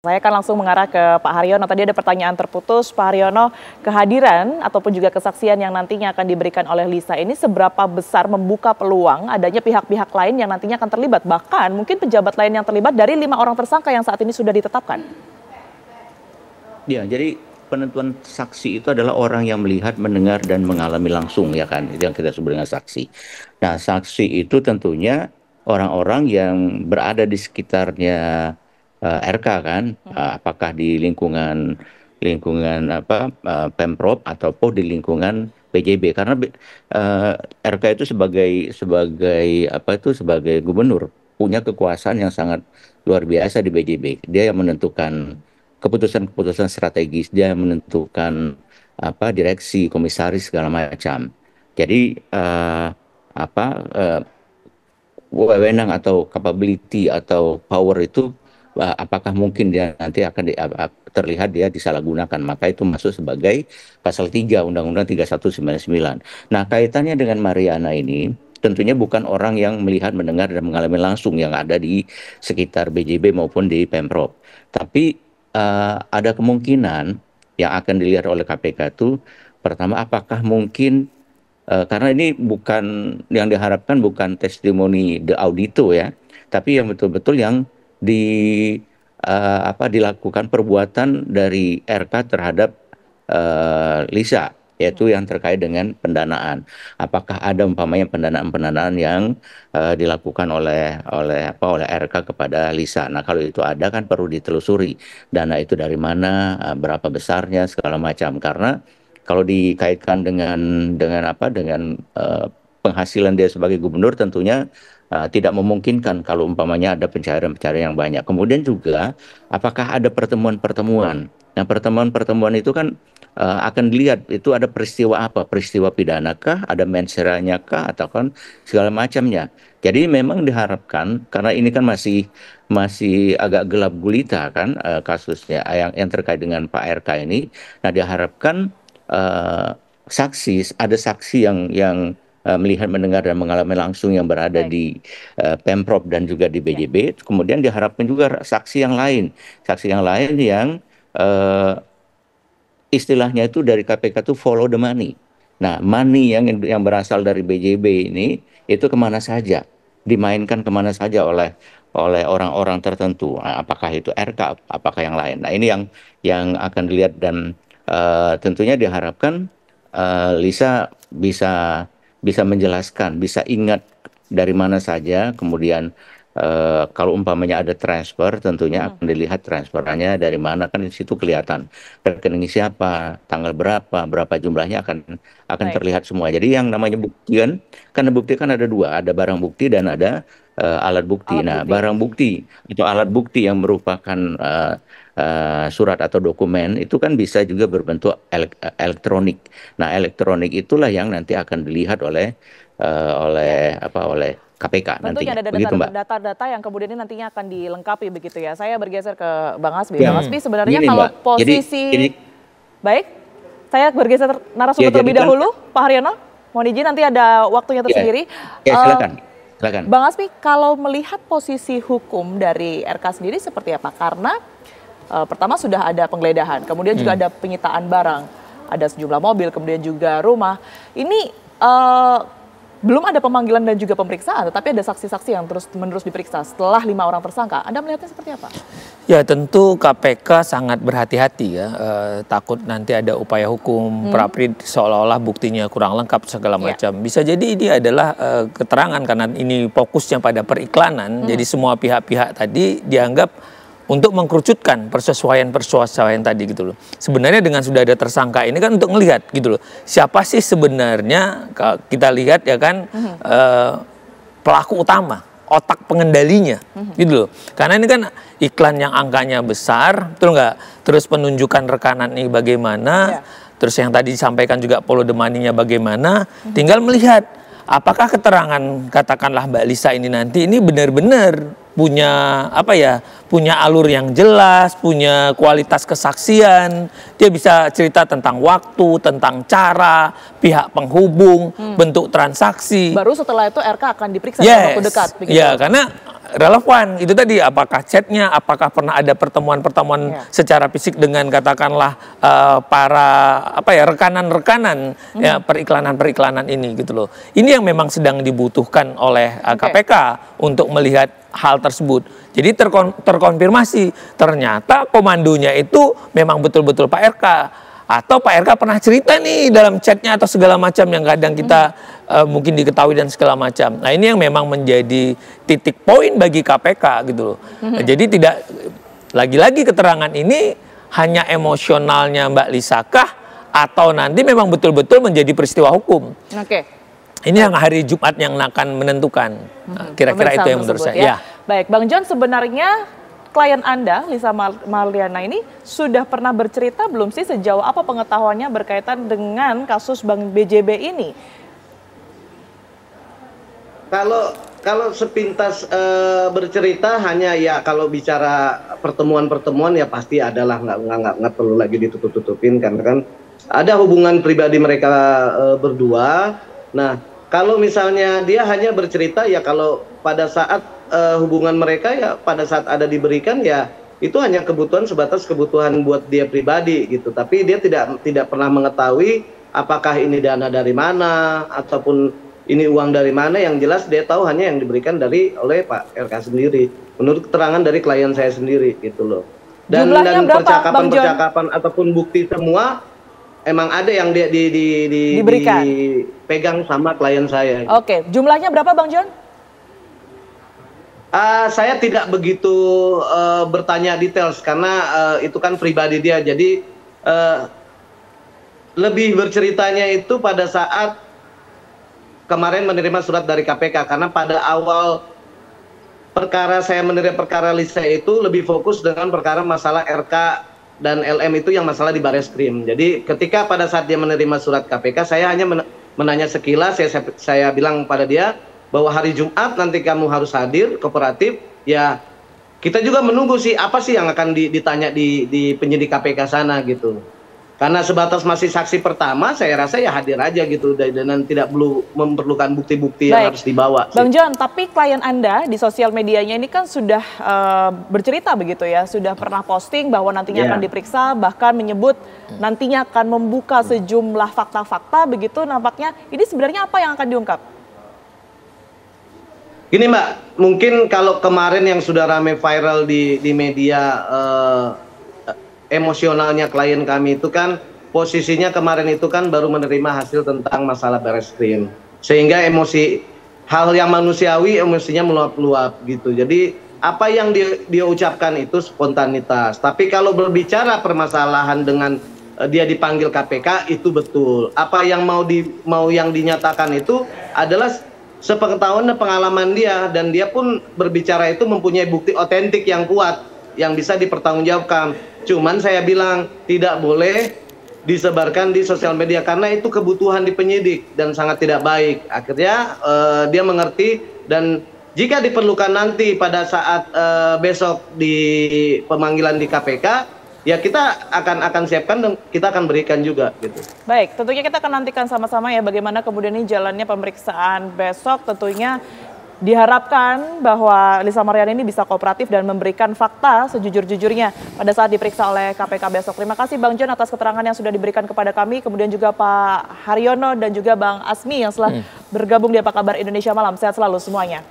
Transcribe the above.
Saya akan langsung mengarah ke Pak Haryono. Tadi ada pertanyaan terputus, Pak Haryono, kehadiran ataupun juga kesaksian yang nantinya akan diberikan oleh Lisa ini seberapa besar membuka peluang adanya pihak-pihak lain yang nantinya akan terlibat, bahkan mungkin pejabat lain yang terlibat dari 5 orang tersangka yang saat ini sudah ditetapkan? Ya, jadi penentuan saksi itu adalah orang yang melihat, mendengar, dan mengalami langsung, ya kan? Itu yang kita sebut dengan saksi. Nah, saksi itu tentunya orang-orang yang berada di sekitarnya RK kan, apakah di lingkungan lingkungan apa Pemprov ataupun di lingkungan PJB, karena RK itu sebagai apa itu sebagai gubernur punya kekuasaan yang sangat luar biasa di PJB. Dia yang menentukan keputusan-keputusan strategis, dia yang menentukan apa direksi, komisaris segala macam. Jadi apa wewenang atau capability atau power itu apakah mungkin dia nanti akan terlihat dia disalahgunakan, maka itu masuk sebagai pasal 3 Undang-Undang 3199. Nah, kaitannya dengan Mariana ini tentunya bukan orang yang melihat, mendengar, dan mengalami langsung yang ada di sekitar BJB maupun di Pemprov. Tapi ada kemungkinan yang akan dilihat oleh KPK itu, pertama apakah mungkin karena ini bukan yang diharapkan, bukan testimoni de audito ya, tapi yang betul-betul yang di dilakukan perbuatan dari RK terhadap Lisa, yaitu yang terkait dengan pendanaan. Apakah ada umpamanya pendanaan-pendanaan yang dilakukan oleh RK kepada Lisa. Nah, kalau itu ada kan perlu ditelusuri dana itu dari mana, berapa besarnya segala macam, karena kalau dikaitkan dengan penghasilan dia sebagai gubernur, tentunya tidak memungkinkan kalau umpamanya ada pencairan-pencairan yang banyak. Kemudian juga apakah ada pertemuan-pertemuan. Nah, pertemuan-pertemuan itu kan akan dilihat itu ada peristiwa apa, peristiwa pidana kah, ada menseranya kah, atau kan segala macamnya. Jadi memang diharapkan, karena ini kan masih agak gelap gulita kan kasusnya yang terkait dengan Pak RK ini. Nah, diharapkan ada saksi yang melihat, mendengar, dan mengalami langsung yang berada di Pemprov dan juga di BJB. Kemudian diharapkan juga saksi yang lain yang istilahnya itu dari KPK itu follow the money. Nah, money yang berasal dari BJB ini itu kemana saja, dimainkan kemana saja oleh orang-orang tertentu. Nah, apakah itu RK, apakah yang lain. Nah, ini yang akan dilihat, dan tentunya diharapkan Lisa bisa menjelaskan, bisa ingat dari mana saja, kemudian kalau umpamanya ada transfer, tentunya akan dilihat transferannya dari mana, kan di situ kelihatan rekening siapa, tanggal berapa jumlahnya akan terlihat semua. Jadi yang namanya bukti kan, karena bukti kan ada dua, ada barang bukti dan ada alat bukti. Nah, barang bukti itu alat bukti yang merupakan surat atau dokumen itu kan bisa juga berbentuk elektronik. Nah, elektronik itulah yang nanti akan dilihat oleh KPK tentunya nantinya. ada data-data yang kemudian ini nantinya akan dilengkapi begitu ya. Saya bergeser ke Bang Hasbi. Bang Hasbi, sebenarnya kalau posisi baik, saya bergeser narasumber terlebih dahulu, Pak Haryono. Mohon izin, nanti ada waktunya tersendiri. Silakan. Bang Hasbi, kalau melihat posisi hukum dari RK sendiri seperti apa? Karena pertama sudah ada penggeledahan, kemudian juga ada penyitaan barang, ada sejumlah mobil, kemudian juga rumah. Ini belum ada pemanggilan dan juga pemeriksaan, tetapi ada saksi-saksi yang terus-menerus diperiksa setelah 5 orang tersangka. Anda melihatnya seperti apa? Ya, tentu KPK sangat berhati-hati ya, takut nanti ada upaya hukum, pra-prid seolah-olah buktinya kurang lengkap segala macam. Bisa jadi ini adalah keterangan karena ini fokusnya pada periklanan, jadi semua pihak-pihak tadi dianggap untuk mengkerucutkan persesuaian tadi gitu loh. Sebenarnya dengan sudah ada tersangka ini kan untuk melihat gitu loh, siapa sih sebenarnya, kita lihat ya kan pelaku utama, otak pengendalinya gitu loh. Karena ini kan iklan yang angkanya besar, betul nggak? Terus penunjukan rekanan ini bagaimana, terus yang tadi disampaikan juga follow the money-nya bagaimana, tinggal melihat apakah keterangan katakanlah Mbak Lisa ini nanti ini benar-benar punya punya alur yang jelas, punya kualitas kesaksian, dia bisa cerita tentang waktu, tentang cara, pihak penghubung, bentuk transaksi. Baru setelah itu RK akan diperiksa dalam waktu dekat. Ya, karena relevan. Itu tadi apakah chatnya, apakah pernah ada pertemuan-pertemuan secara fisik dengan katakanlah para rekanan-rekanan ya periklanan-periklanan ini gitu loh. Ini yang memang sedang dibutuhkan oleh KPK untuk melihat hal tersebut. Jadi terkonfirmasi ternyata komandonya itu memang betul-betul Pak RK. Atau Pak RK pernah cerita nih dalam chatnya atau segala macam yang kadang kita mungkin diketahui dan segala macam. Nah ini yang memang menjadi titik poin bagi KPK gitu loh. Jadi tidak lagi-lagi keterangan ini hanya emosionalnya Mbak Lisa kah atau nanti memang betul-betul menjadi peristiwa hukum. Ini yang hari Jumat yang akan menentukan. Kira-kira itu yang menurut saya. Ya. Baik, Bang John, sebenarnya klien Anda, Lisa Marliana ini sudah pernah bercerita belum sih sejauh apa pengetahuannya berkaitan dengan kasus Bank BJB ini? Kalau sepintas bercerita hanya ya kalau bicara pertemuan-pertemuan ya pasti adalah nggak perlu lagi ditutup-tutupin karena kan ada hubungan pribadi mereka berdua. Nah kalau misalnya dia hanya bercerita ya kalau pada saat hubungan mereka ya pada saat ada diberikan ya itu hanya kebutuhan sebatas kebutuhan buat dia pribadi gitu, tapi dia tidak pernah mengetahui apakah ini dana dari mana ataupun ini uang dari mana. Yang jelas dia tahu hanya yang diberikan oleh Pak RK sendiri menurut keterangan dari klien saya sendiri gitu loh. Dan percakapan ataupun bukti semua emang ada yang diberikan dipegang sama klien saya. Oke, jumlahnya berapa Bang John? Saya tidak begitu bertanya details karena itu kan pribadi dia. Jadi lebih berceritanya itu pada saat kemarin menerima surat dari KPK karena pada awal perkara saya menerima perkara Lisa itu lebih fokus dengan perkara masalah RK dan LM itu yang masalah di Bareskrim. Jadi ketika pada saat dia menerima surat KPK saya hanya menanya sekilas, saya bilang pada dia bahwa hari Jumat nanti kamu harus hadir kooperatif. Ya kita juga menunggu sih apa sih yang akan ditanya di penyidik KPK sana gitu. Karena sebatas masih saksi pertama saya rasa ya hadir aja gitu dan tidak perlu memerlukan bukti-bukti yang harus dibawa. Bang John, tapi klien Anda di sosial medianya ini kan sudah bercerita begitu ya, sudah pernah posting bahwa nantinya akan diperiksa, bahkan menyebut nantinya akan membuka sejumlah fakta-fakta begitu. Nampaknya ini sebenarnya apa yang akan diungkap? Gini Mbak, mungkin kalau kemarin yang sudah ramai viral di media emosionalnya klien kami itu kan posisinya kemarin itu kan baru menerima hasil tentang masalah Bareskrim. Sehingga emosi, hal yang manusiawi emosinya meluap-luap gitu. Jadi apa yang dia ucapkan itu spontanitas. Tapi kalau berbicara permasalahan dengan dia dipanggil KPK itu betul. Apa yang mau yang dinyatakan itu adalah sepengetahuan dan pengalaman dia, dan dia pun berbicara itu mempunyai bukti otentik yang kuat yang bisa dipertanggungjawabkan. Cuman saya bilang tidak boleh disebarkan di sosial media karena itu kebutuhan di penyidik dan sangat tidak baik. Akhirnya dia mengerti, dan jika diperlukan nanti pada saat besok di pemanggilan di KPK ya kita akan siapkan dan kita akan berikan juga gitu. Baik, tentunya kita akan nantikan sama-sama ya bagaimana kemudian ini jalannya pemeriksaan besok. Tentunya diharapkan bahwa Lisa Marliana ini bisa kooperatif dan memberikan fakta sejujur-jujurnya pada saat diperiksa oleh KPK besok. Terima kasih Bang John atas keterangan yang sudah diberikan kepada kami, kemudian juga Pak Haryono dan juga Bang Asmi yang telah bergabung di Apa Kabar Indonesia Malam. Sehat selalu semuanya.